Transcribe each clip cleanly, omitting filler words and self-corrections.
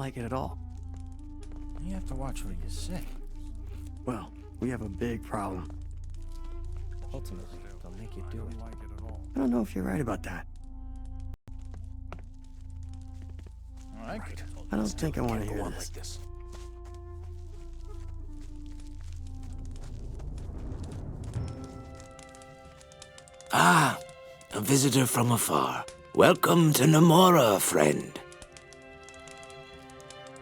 like it at all. You have to watch what you say. Well, we have a big problem. Ultimately, they'll make you do it. I don't know if you're right about that. I don't think I want to hear this. Ah, a visitor from afar. Welcome to Namora, friend.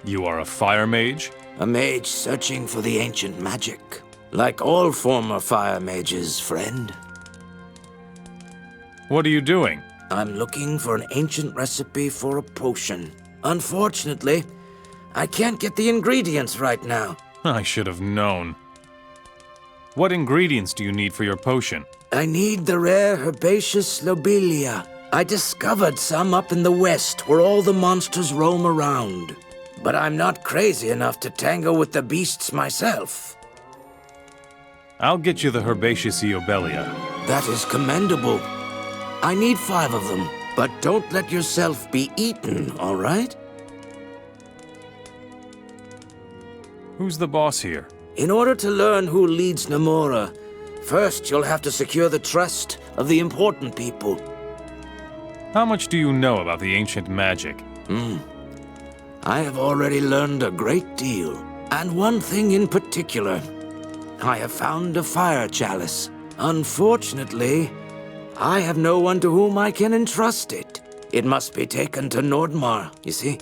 You are a fire mage? A mage searching for the ancient magic. Like all former fire mages, friend. What are you doing? I'm looking for an ancient recipe for a potion. Unfortunately, I can't get the ingredients right now. I should have known. What ingredients do you need for your potion? I need the rare herbaceous lobelia. I discovered some up in the west where all the monsters roam around. But I'm not crazy enough to tangle with the beasts myself. I'll get you the herbaceous lobelia. That is commendable. I need 5 of them, but don't let yourself be eaten, all right? Who's the boss here? In order to learn who leads Namora, first you'll have to secure the trust of the important people. How much do you know about the ancient magic? I have already learned a great deal, and one thing in particular. I have found a fire chalice. Unfortunately, I have no one to whom I can entrust it. It must be taken to Nordmar, you see?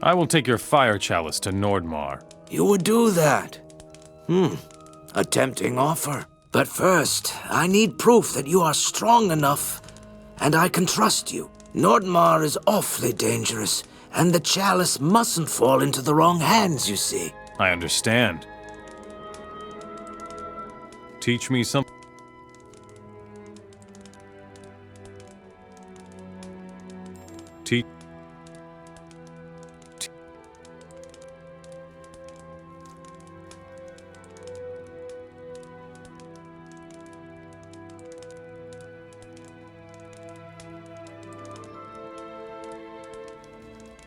I will take your fire chalice to Nordmar. You would do that? A tempting offer. But first, I need proof that you are strong enough, and I can trust you. Nordmar is awfully dangerous, and the chalice mustn't fall into the wrong hands, you see. I understand. Teach me some... Teach...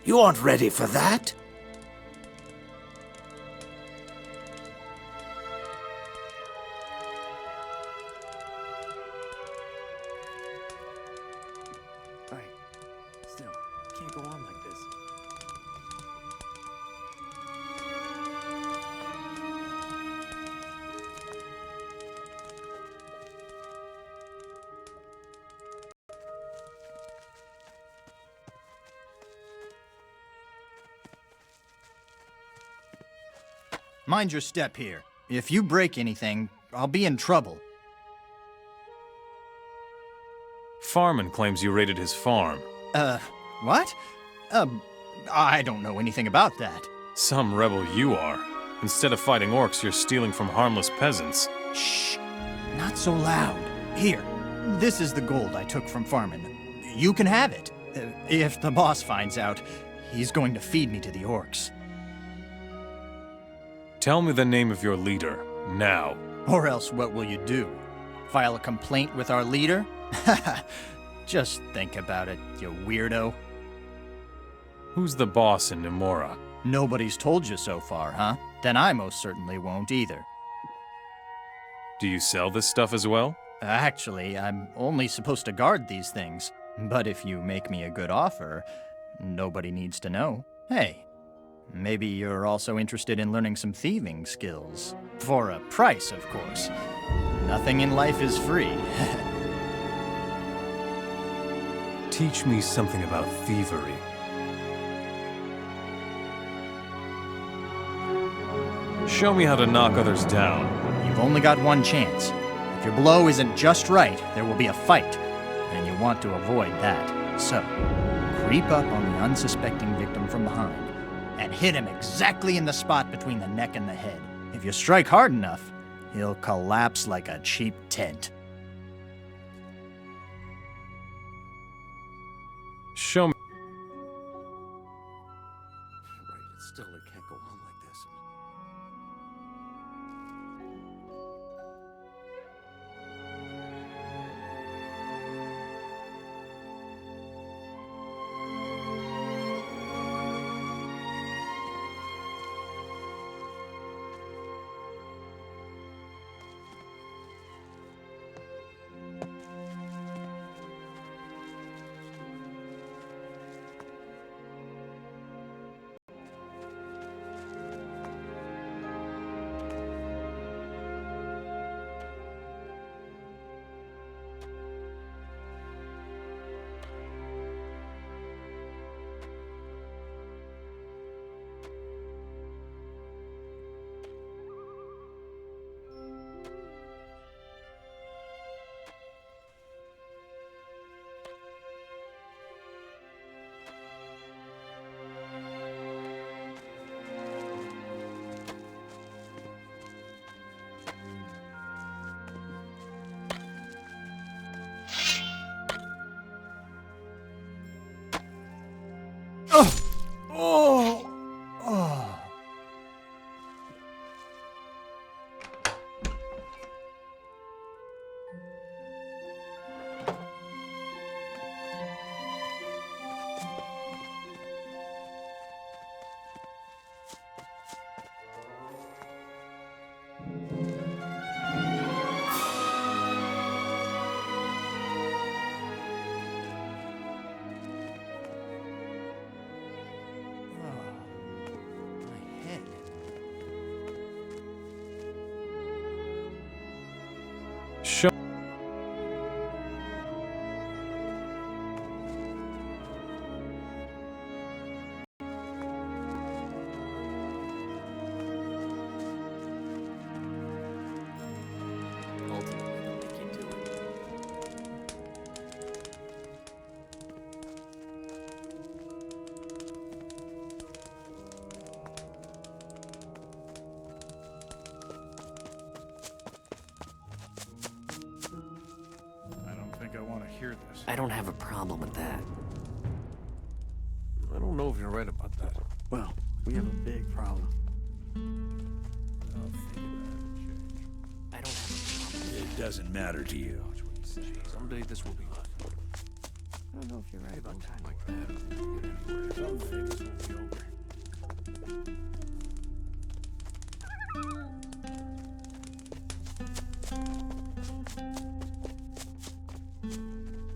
You aren't ready for that? Right. Still, can't go on like this. Mind your step here. If you break anything, I'll be in trouble. Farman claims you raided his farm. What? I don't know anything about that. Some rebel you are. Instead of fighting orcs, you're stealing from harmless peasants. Shh! Not so loud. Here, this is the gold I took from Farman. You can have it. If the boss finds out, he's going to feed me to the orcs. Tell me the name of your leader, now. Or else what will you do? File a complaint with our leader? Just think about it, you weirdo. Who's the boss in Namora? Nobody's told you so far, huh? Then I most certainly won't either. Do you sell this stuff as well? Actually, I'm only supposed to guard these things. But if you make me a good offer, nobody needs to know. Hey, maybe you're also interested in learning some thieving skills. For a price, of course. Nothing in life is free. Teach me something about thievery. Show me how to knock others down. You've only got one chance. If your blow isn't just right, there will be a fight, and you want to avoid that. So, creep up on the unsuspecting victim from behind, and hit him exactly in the spot between the neck and the head. If you strike hard enough, he'll collapse like a cheap tent. Show me. Right, it's still, it can't go on like this. want to hear this. I don't have a problem with that. I don't know if you're right about that. Well, we have a big problem. I'll think about it, Change. I don't have a problem. It doesn't matter to you. Watch what you say. Someday this will be over. I don't know if you're right about that. Like that. Someday this will be over.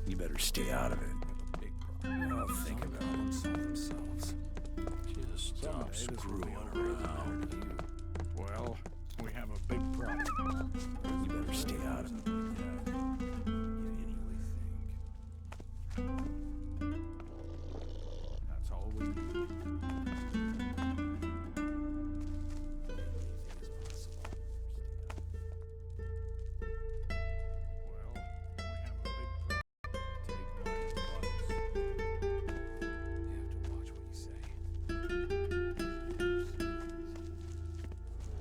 You better stay out of it. Big problem. I'll think about it. Solve themselves. Just stop screwing around. Well, we have a big problem. You better stay out of it. That's all we need. Well, we have a big You have to watch what you say.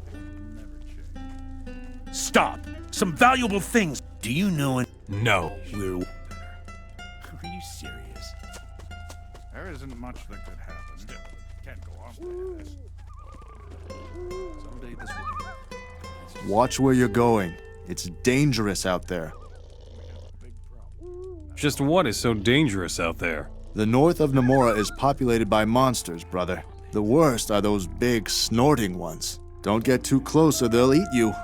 problem. Never change. Stop! Some valuable things! Do you know it? No. We're... Are you serious? There isn't much that could happen. Still, can't go on like this. Someday this will be over. Watch where you're going. It's dangerous out there. Big problem. Just what is so dangerous out there? The north of Namora is populated by monsters, brother. The worst are those big, snorting ones. Don't get too close or they'll eat you.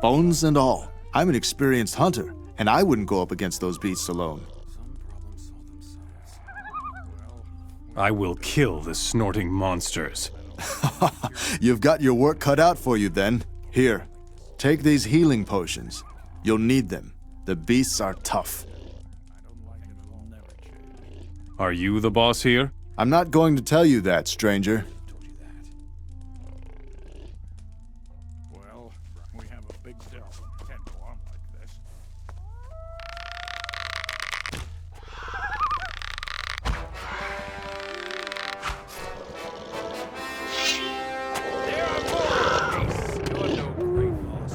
Bones and all. I'm an experienced hunter, and I wouldn't go up against those beasts alone. Some problems solve themselves. I will kill the snorting monsters. You've got your work cut out for you then. Here, take these healing potions. You'll need them. The beasts are tough. I don't like it. It'll never change. Are you the boss here? I'm not going to tell you that, stranger. Told you that. Well, we have a big problem. Can't go on like this. You're no great boss.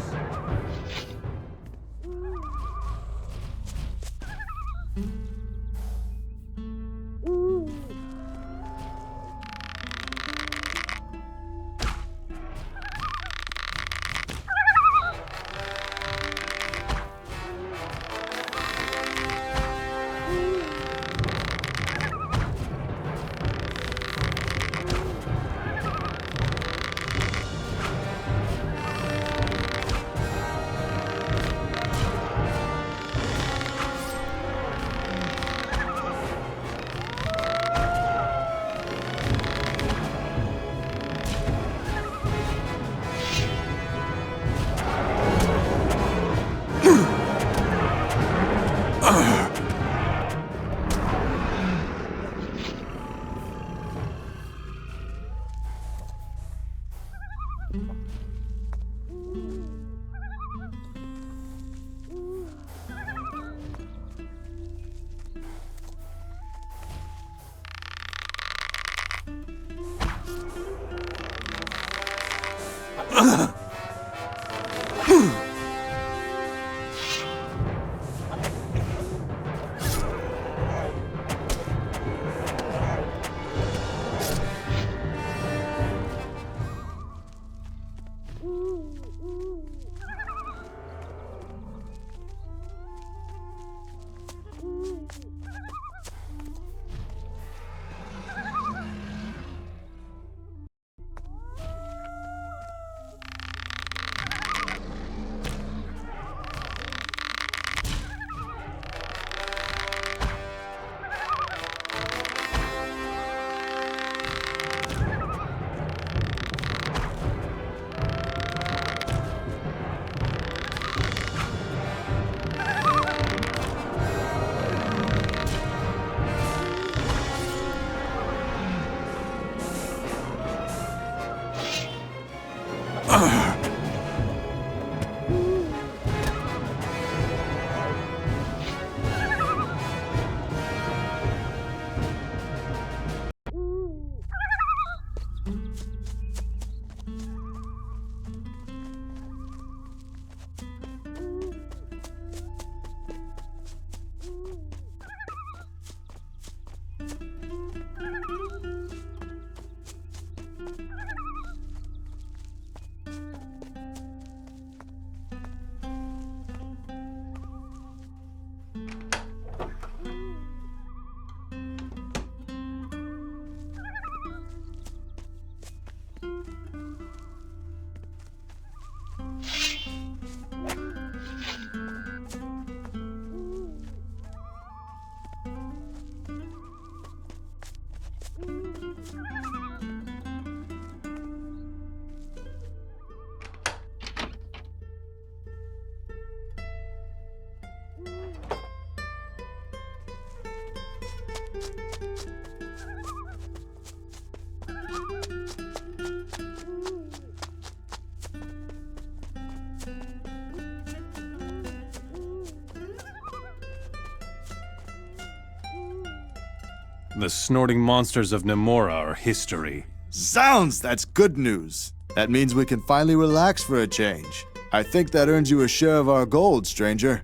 The snorting monsters of Nemora are history. Zounds, that's good news. That means we can finally relax for a change. I think that earns you a share of our gold, stranger.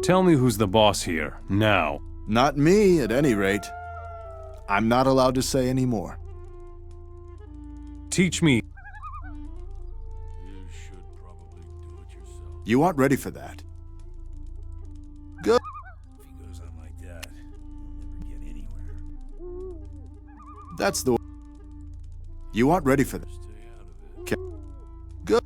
Tell me who's the boss here, now. Not me, at any rate. I'm not allowed to say any more. Teach me. You aren't ready for that. Good. If he goes on like that, he'll never get anywhere. That's the... You aren't ready for that. Good.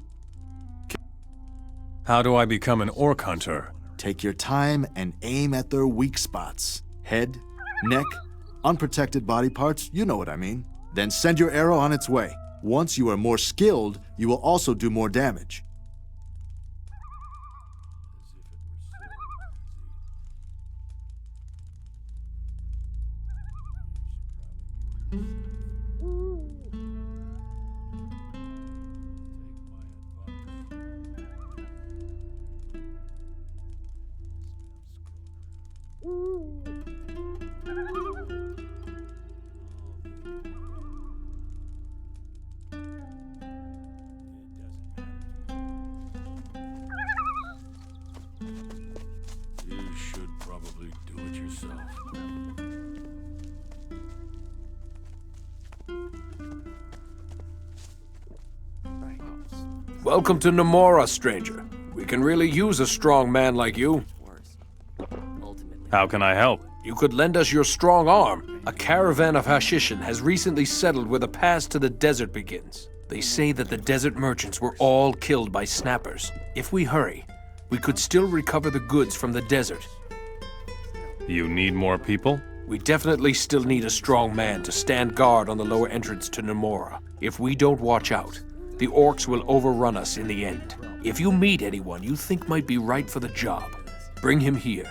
How do I become an orc hunter? Take your time and aim at their weak spots. Head, neck, unprotected body parts, you know what I mean. Then send your arrow on its way. Once you are more skilled, you will also do more damage. You should probably do it yourself. Welcome to Nemora, stranger. We can really use a strong man like you. Worse. Ultimately, How can I help? You could lend us your strong arm. A caravan of Hashishin has recently settled where the pass to the desert begins. They say that the desert merchants were all killed by snappers. If we hurry, we could still recover the goods from the desert. You need more people? We definitely still need a strong man to stand guard on the lower entrance to Nemora. If we don't watch out, the orcs will overrun us in the end. If you meet anyone you think might be right for the job, bring him here.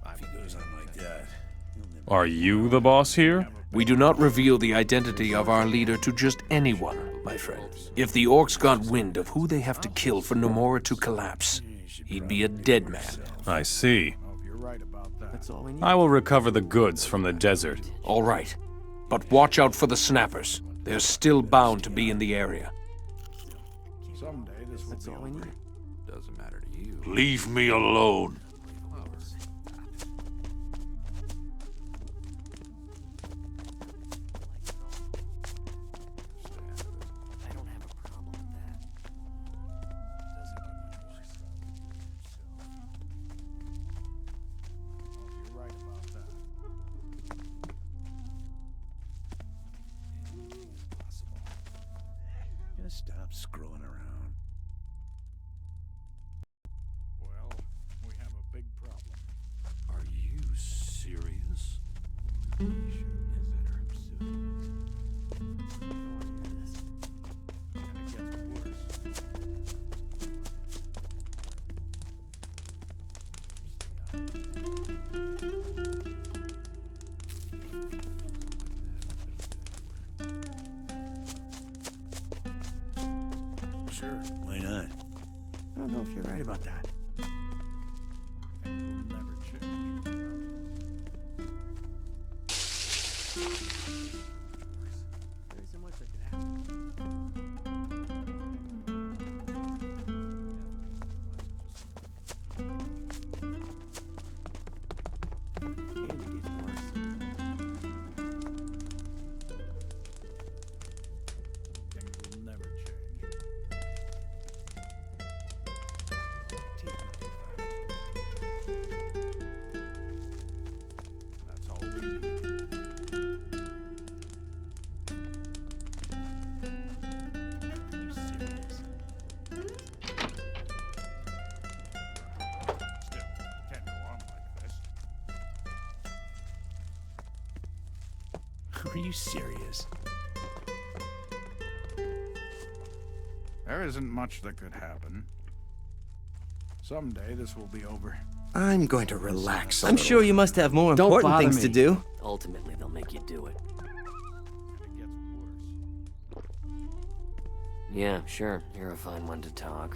If he goes on like that, he'll never... Are you the boss here? We do not reveal the identity of our leader to just anyone, my friend. If the orcs got wind of who they have to kill for Nemora to collapse, he'd be a dead man. I see. Oh, if you're right about that. that's all we need. I will recover the goods from the desert. All right, but watch out for the snappers. They're still bound to be in the area. Someday this will That's be all we over. need. Doesn't matter to you. Leave me alone. I don't have a problem with that. Oh, you're right about that. Impossible. Just stop screwing around. Well, we have a big problem. Are you serious? And it gets worse. Sure, why not? I don't know if you're right about that. Things will never change. There isn't much that could happen. Candy gets Are you serious? There isn't much that could happen. Someday this will be over. I'm going to relax. I'm sure you must have more Don't important bother things to me. do. Ultimately, they'll make you do it. And it gets worse. Yeah, sure. You're a fine one to talk.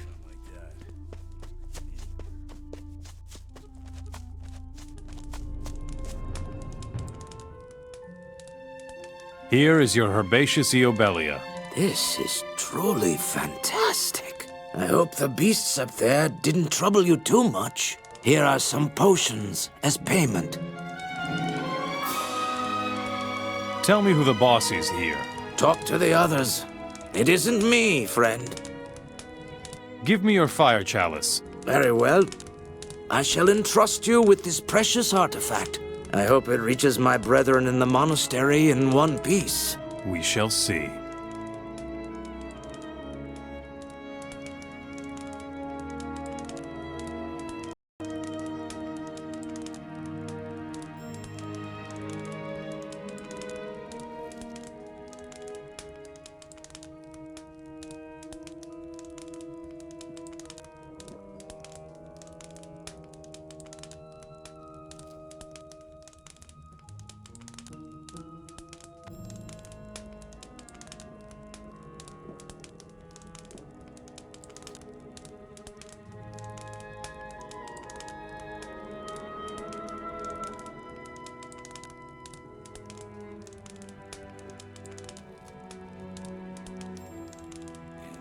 Here is your herbaceous eobelia. This is truly fantastic. I hope the beasts up there didn't trouble you too much. Here are some potions as payment. Tell me who the boss is here. Talk to the others. It isn't me, friend. Give me your fire chalice. Very well. I shall entrust you with this precious artifact. I hope it reaches my brethren in the monastery in one piece. We shall see.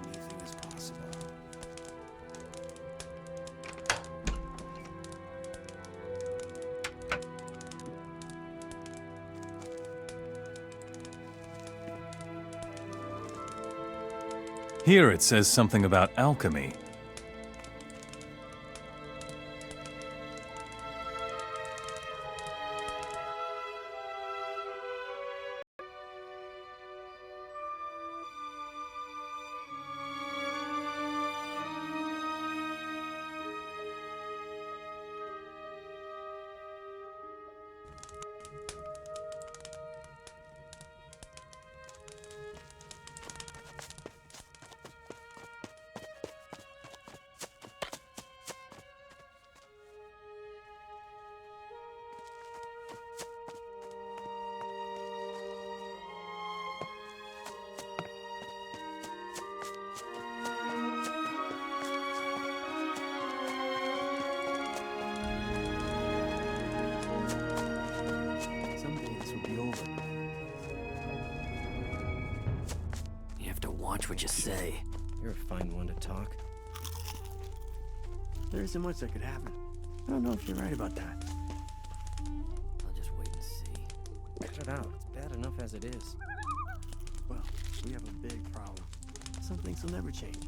Anything is possible. Here it says something about alchemy. Someday this will be over. You have to watch what you say. You're a fine one to talk. There isn't much that could happen. I don't know if you're right about that. I'll just wait and see. Cut it out. It's bad enough as it is. Well, we have a big problem. Some things will never change.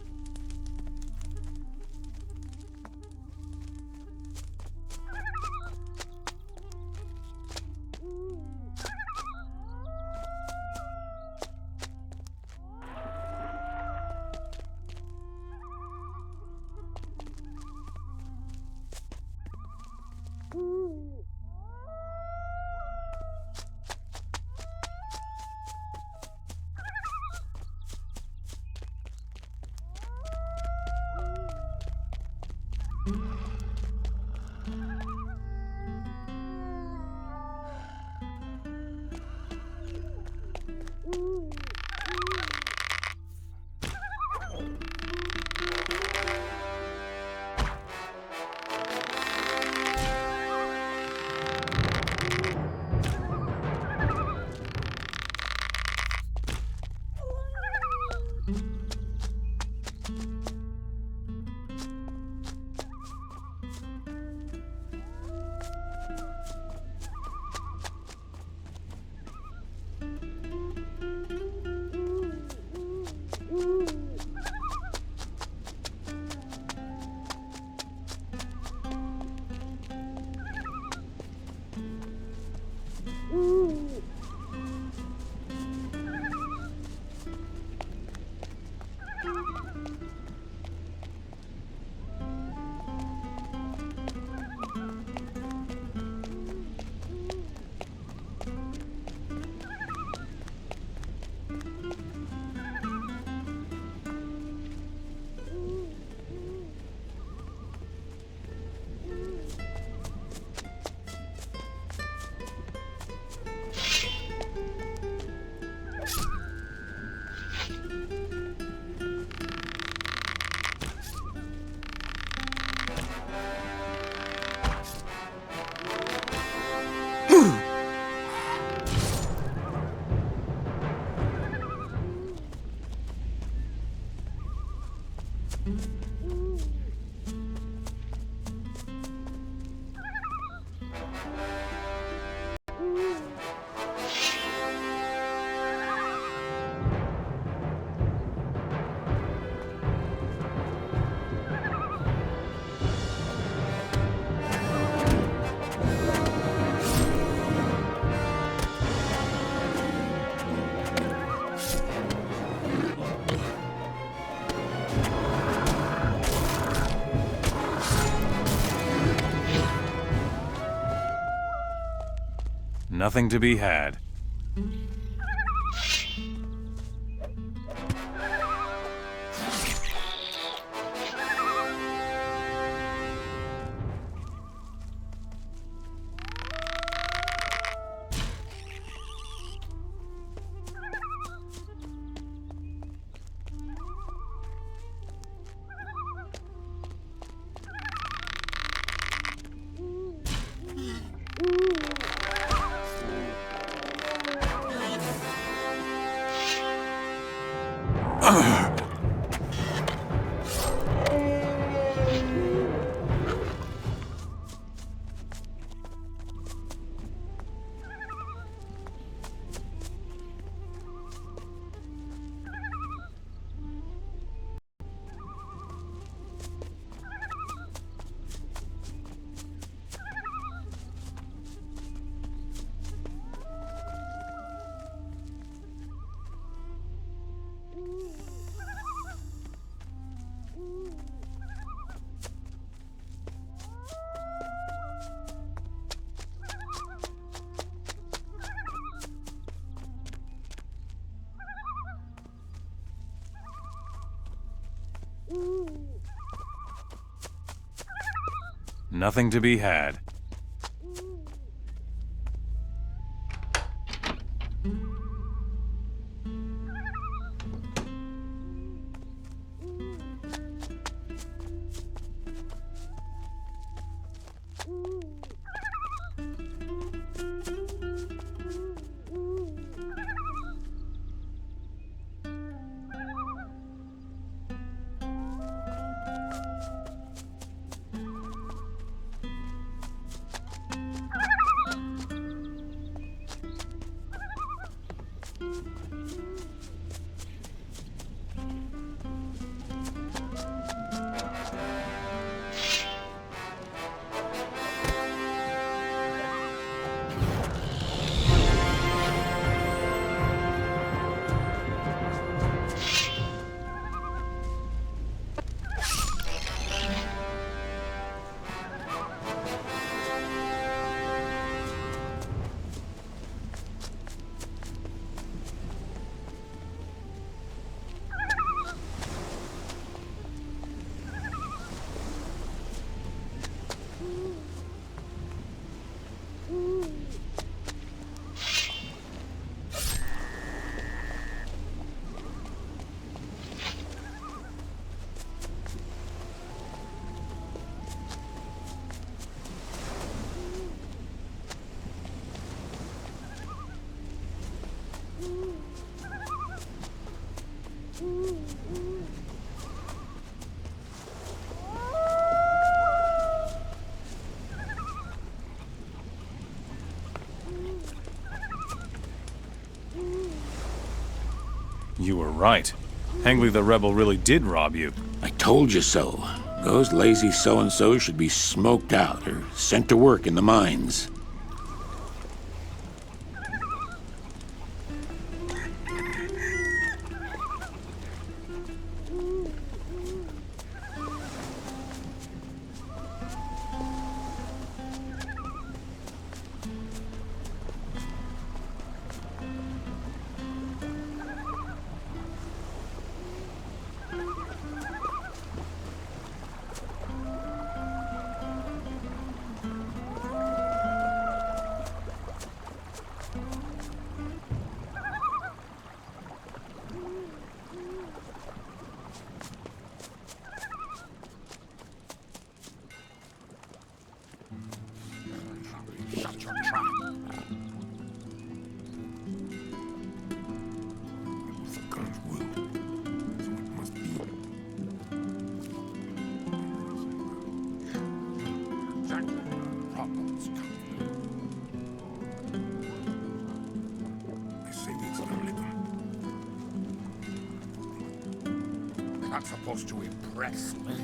Nothing to be had. Nothing to be had. You were right. Hengly the Rebel really did rob you. I told you so. Those lazy so-and-so should be smoked out or sent to work in the mines. not supposed to impress me.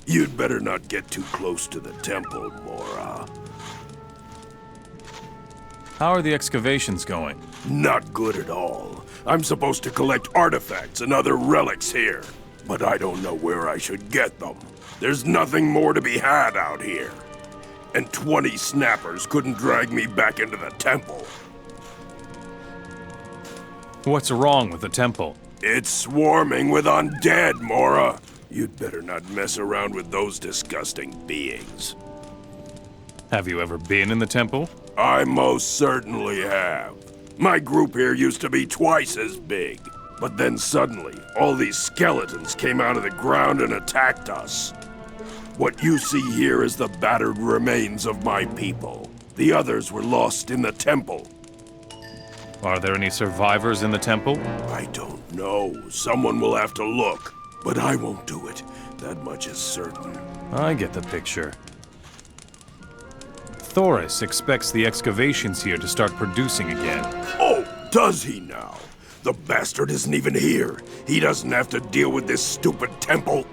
You'd better not get too close to the temple, Mora. How are the excavations going? Not good at all. I'm supposed to collect artifacts and other relics here, but I don't know where I should get them. There's nothing more to be had out here. And 20 snappers couldn't drag me back into the temple. What's wrong with the temple? It's swarming with undead, Mora. You'd better not mess around with those disgusting beings. Have you ever been in the temple? I most certainly have. My group here used to be twice as big. But then suddenly, all these skeletons came out of the ground and attacked us. What you see here is the battered remains of my people. The others were lost in the temple. Are there any survivors in the temple? I don't know. Someone will have to look. But I won't do it. That much is certain. I get the picture. Thoris expects the excavations here to start producing again. Oh, does he now? The bastard isn't even here. He doesn't have to deal with this stupid temple.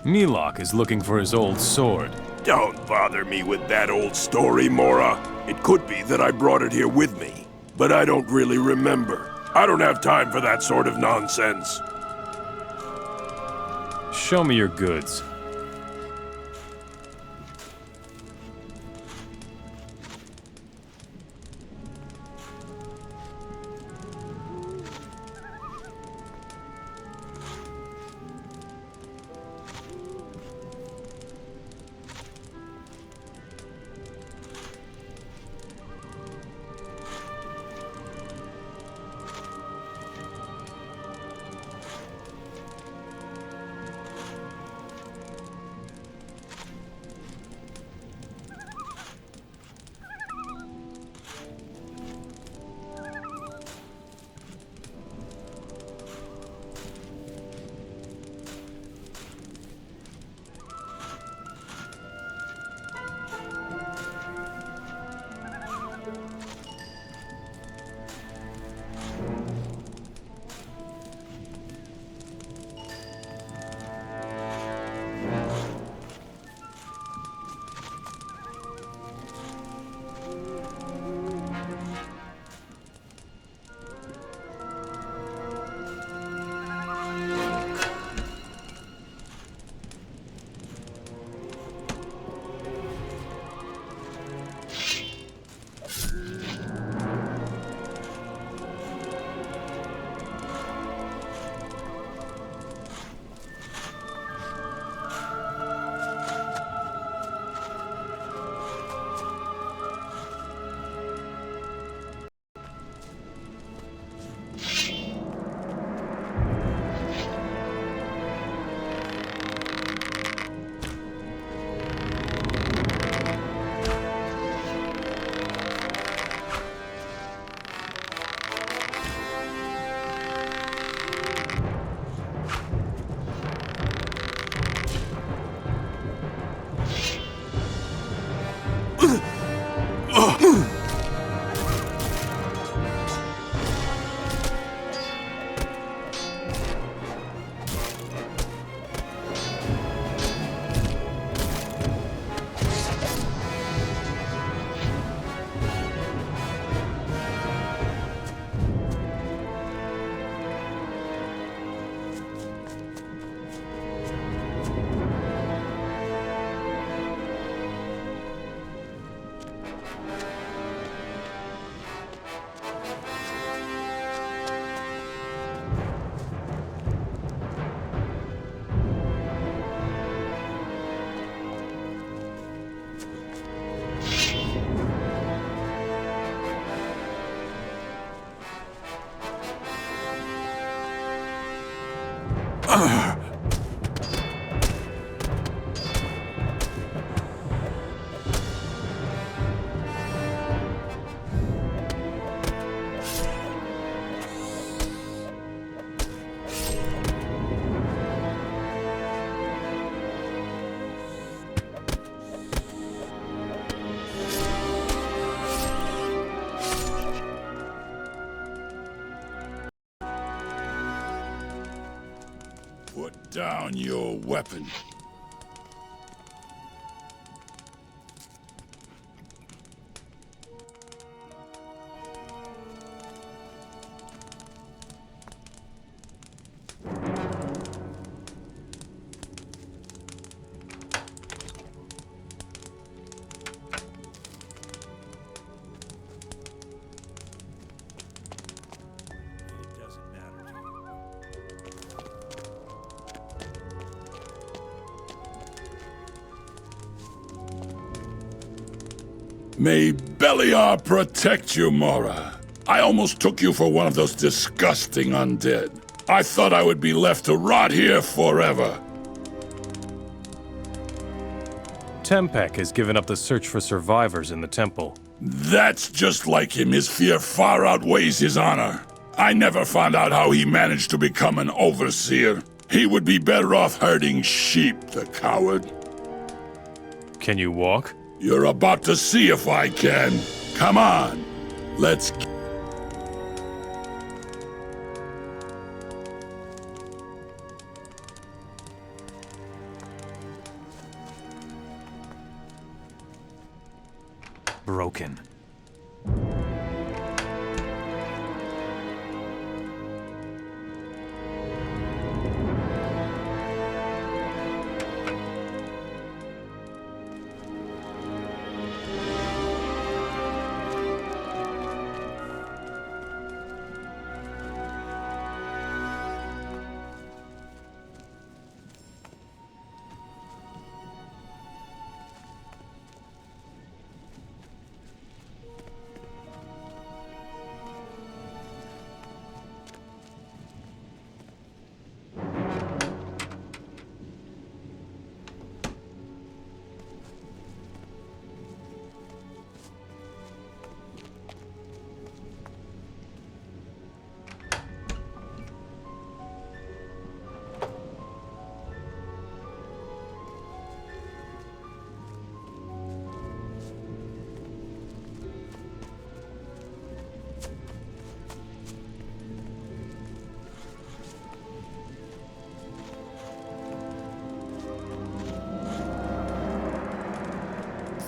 Milok is looking for his old sword. Don't bother me with that old story, Mora. It could be that I brought it here with me, but I don't really remember. I don't have time for that sort of nonsense. Show me your goods. Put down your weapon. May Beliar protect you, Mora. I almost took you for one of those disgusting undead. I thought I would be left to rot here forever. Tempek has given up the search for survivors in the temple. That's just like him. His fear far outweighs his honor. I never found out how he managed to become an overseer. He would be better off herding sheep, the coward. Can you walk? You're about to see if I can. Come on, let's... broken.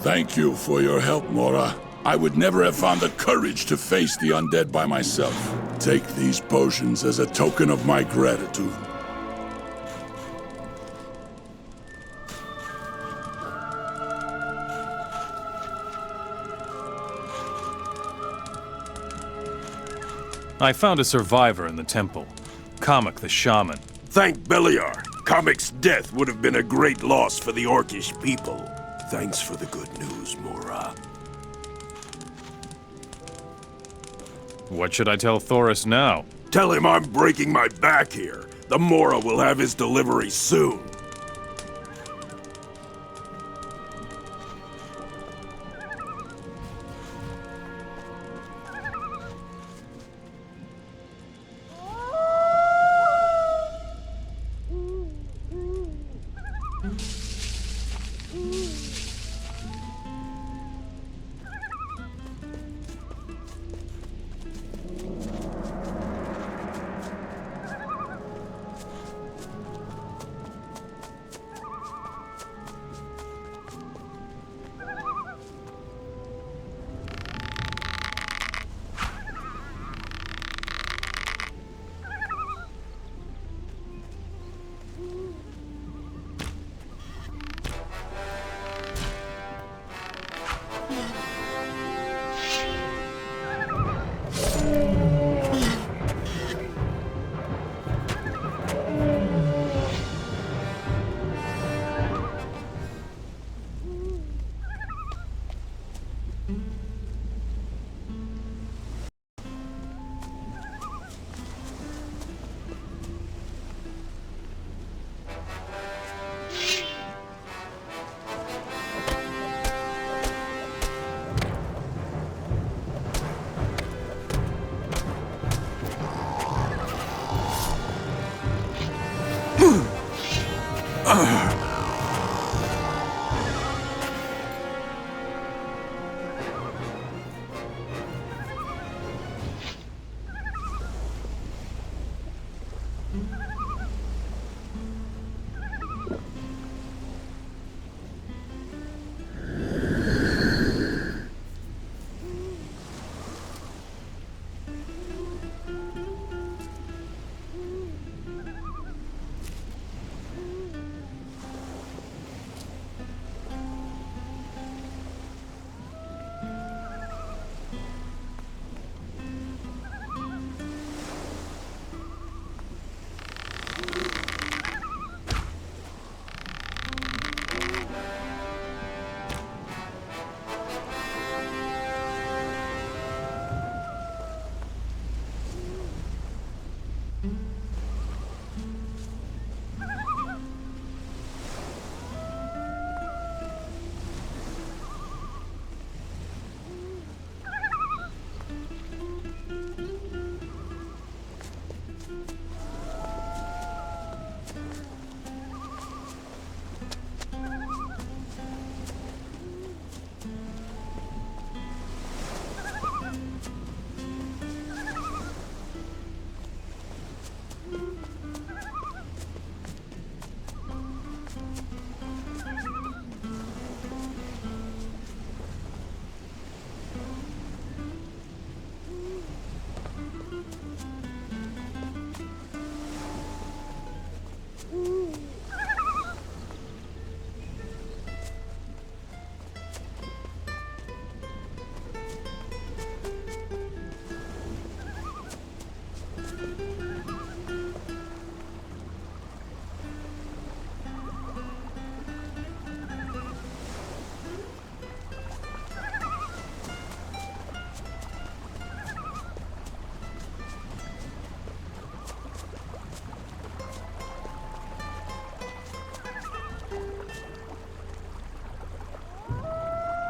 Thank you for your help, Mora. I would never have found the courage to face the undead by myself. Take these potions as a token of my gratitude. I found a survivor in the temple. Kamek the shaman. Thank Beliar. Kamek's death would have been a great loss for the Orcish people. Thanks for the good news, Mora. What should I tell Thoris now? Tell him I'm breaking my back here. The Mora will have his delivery soon.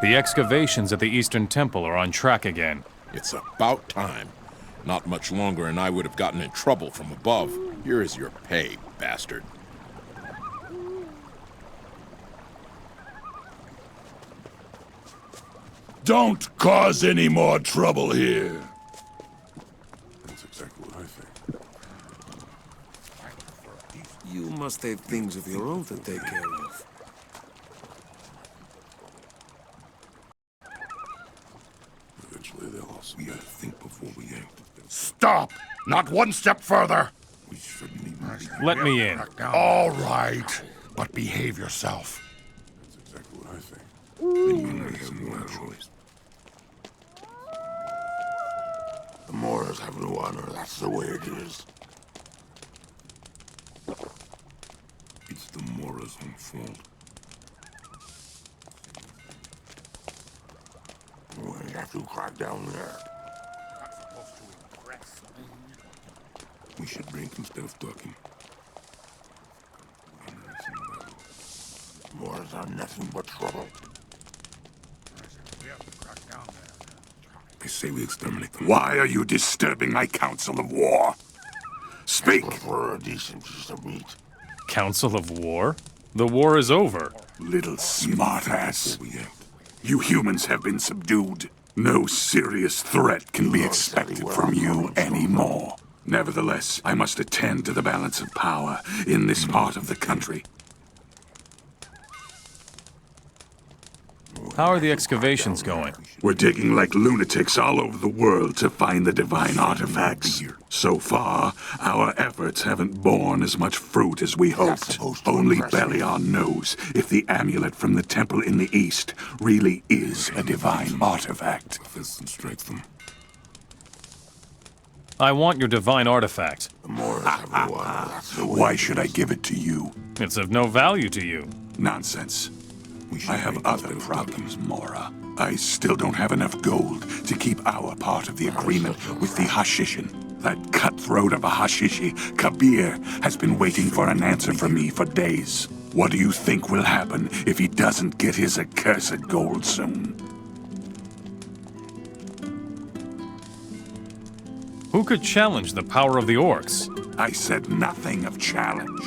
The excavations at the Eastern Temple are on track again. It's about time. Not much longer and I would have gotten in trouble from above. Here is your pay, bastard. Don't cause any more trouble here. That's exactly what I think. You must have things of your own to take care of. Eventually they'll also gotta think before we act. Stop! Not one step further! We shouldn't even be... Let me in. All right, but behave yourself. That's exactly what I think. Then you may have no choice. The Moras have no honor, that's the way it is. It's the Mora's own fault. We have to crack down there. We should drink instead of talking. Moras are nothing but trouble. I say we exterminate them. Why are you disturbing my council of war? Speak! I prefer a decent piece of meat. Council of War? The war is over. Little smartass. You humans have been subdued. No serious threat can be expected from you anymore. Nevertheless, I must attend to the balance of power in this part of the country. How are the excavations going? We're digging like lunatics all over the world to find the divine artifacts. So far, our efforts haven't borne as much fruit as we hoped. Only Beliar knows if the amulet from the temple in the east really is a divine artifact. Strike them. I want your divine artifact. Why should I give it to you? It's of no value to you. Nonsense. I have other problems, Mora. I still don't have enough gold to keep our part of the agreement with the Hashishin. That cutthroat of a Hashishi, Kabir, has been waiting for an answer from me for days. What do you think will happen if he doesn't get his accursed gold soon? Who could challenge the power of the orcs? I said nothing of challenge.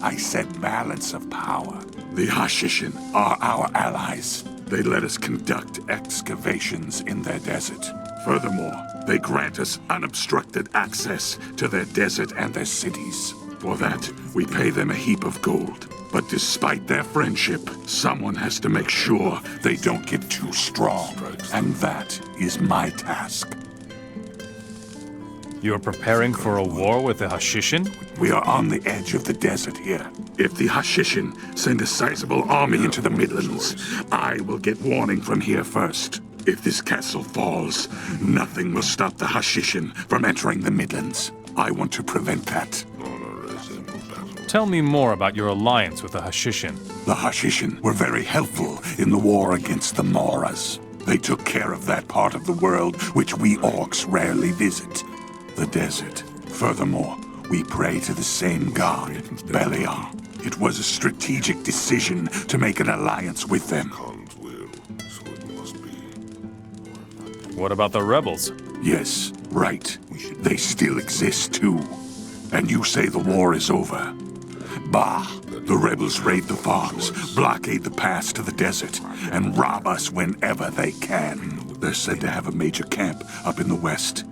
I said balance of power. The Hashishin are our allies. They let us conduct excavations in their desert. Furthermore, they grant us unobstructed access to their desert and their cities. For that, we pay them a heap of gold. But despite their friendship, someone has to make sure they don't get too strong. And that is my task. You're preparing for a war with the Hashishin? We are on the edge of the desert here. If the Hashishin send a sizable army into the Midlands, I will get warning from here first. If this castle falls, nothing will stop the Hashishin from entering the Midlands. I want to prevent that. Tell me more about your alliance with the Hashishin. The Hashishin were very helpful in the war against the Moras. They took care of that part of the world which we orcs rarely visit. The desert. Furthermore, we pray to the same god, Beliar. It was a strategic decision to make an alliance with them. What about the rebels? Yes, right. They still exist too. And you say the war is over. Bah! The rebels raid the farms, blockade the pass to the desert, and rob us whenever they can. They're said to have a major camp up in the west.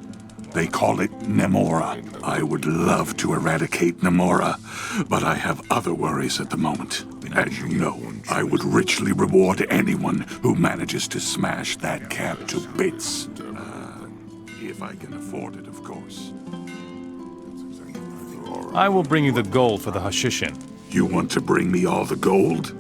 They call it Nemora. I would love to eradicate Nemora, but I have other worries at the moment. As you know, I would richly reward anyone who manages to smash that camp to bits. If I can afford it, of course. I will bring you the gold for the Hashishin. You want to bring me all the gold?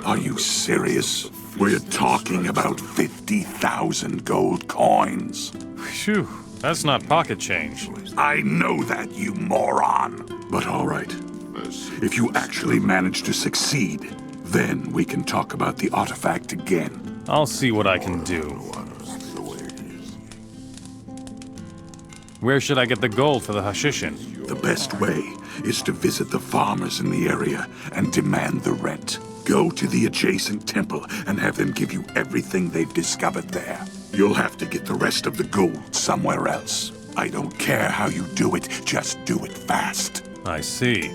Are you serious? We're talking about 50,000 gold coins. Phew. That's not pocket change. I know that, you moron. But all right. If you actually manage to succeed, then we can talk about the artifact again. I'll see what I can do. Where should I get the gold for the Hashishin? The best way is to visit the farmers in the area and demand the rent. Go to the adjacent temple and have them give you everything they've discovered there. You'll have to get the rest of the gold somewhere else. I don't care how you do it, just do it fast. I see.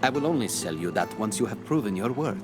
I will only sell you that once you have proven your word.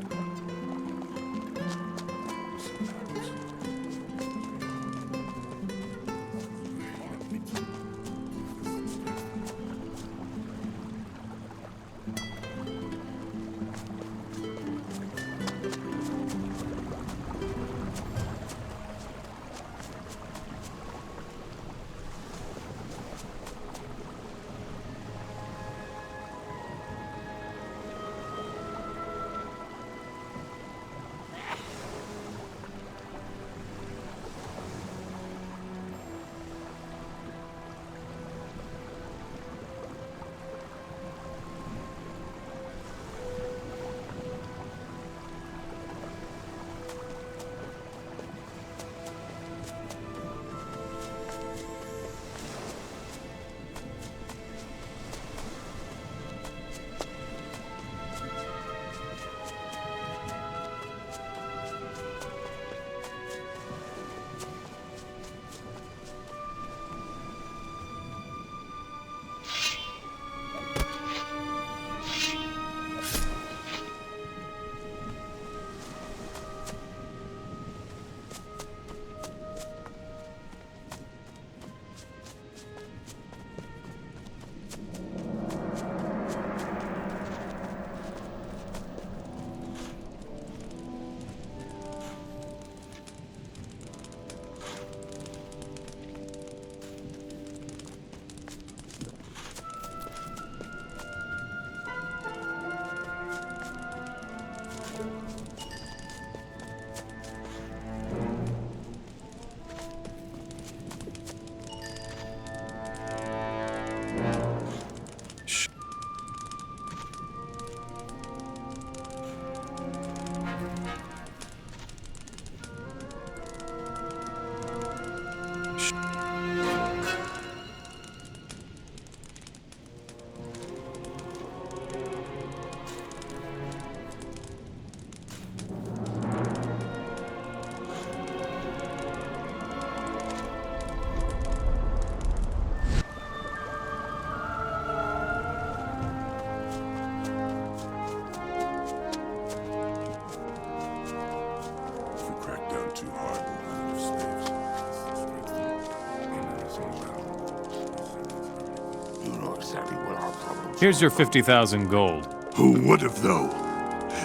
Here's your 50,000 gold. Who would have, though?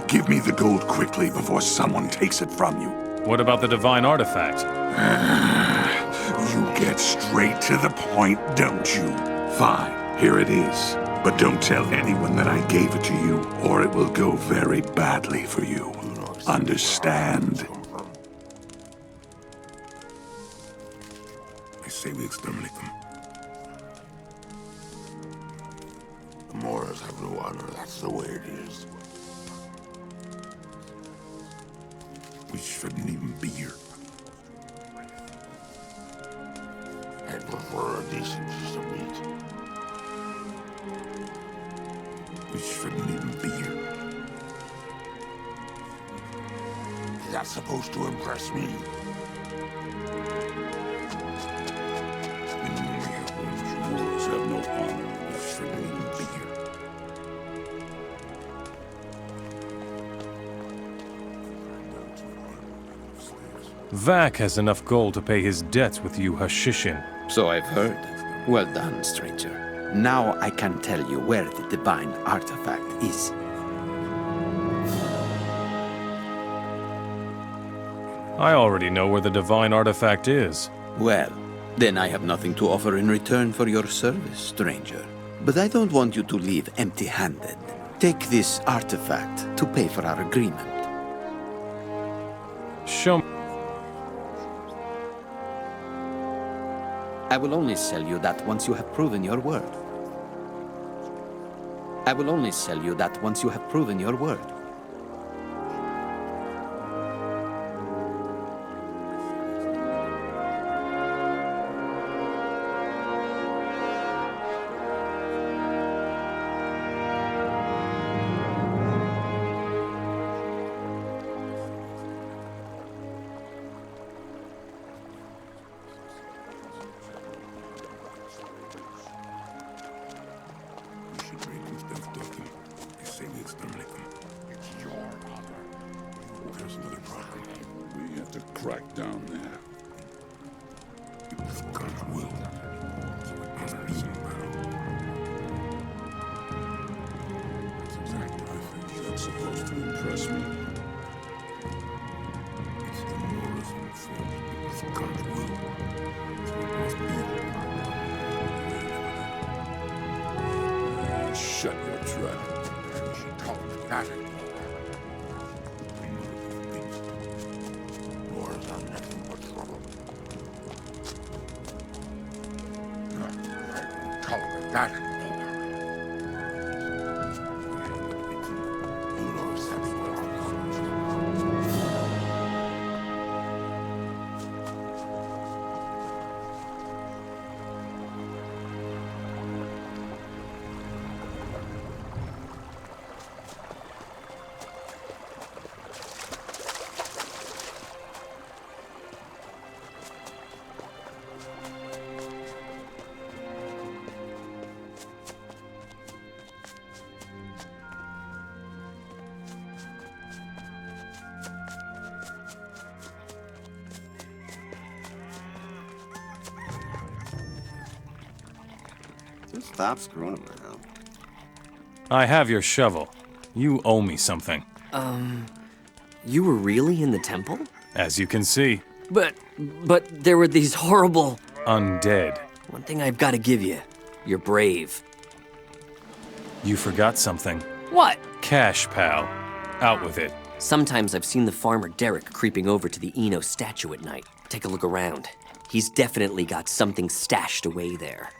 Give me the gold quickly before someone takes it from you. What about the divine artifact? You get straight to the point, don't you? Fine, here it is. But don't tell anyone that I gave it to you, or it will go very badly for you. Understand? I say we exterminate them. The Moors have no honor, that's the way it is. We shouldn't even be here. I'd prefer a decent piece of meat. We shouldn't even be here. Is that supposed to impress me? Moors have no honor. We shouldn't even be here. Vac has enough gold to pay his debts with you Hashishin. So I've heard. Well done, stranger. Now I can tell you where the divine artifact is. I already know where the divine artifact is. Well, then I have nothing to offer in return for your service, stranger. But I don't want you to leave empty-handed. Take this artifact to pay for our agreement. Show me. I will only sell you that once you have proven your word. I will only sell you that once you have proven your word. There's another problem. We have to crack down there. With God's will. That's exactly what I think. That's supposed to impress me. It's the Morism fault. With God's will. So it must be. Shut your trap. We should call it that. That. Just stop screwing around. I have your shovel. You owe me something. You were really in the temple? As you can see. But there were these horrible... Undead. One thing I've got to give you. You're brave. You forgot something. What? Cash, pal. Out with it. Sometimes I've seen the farmer Derek creeping over to the Eno statue at night. Take a look around. He's definitely got something stashed away there.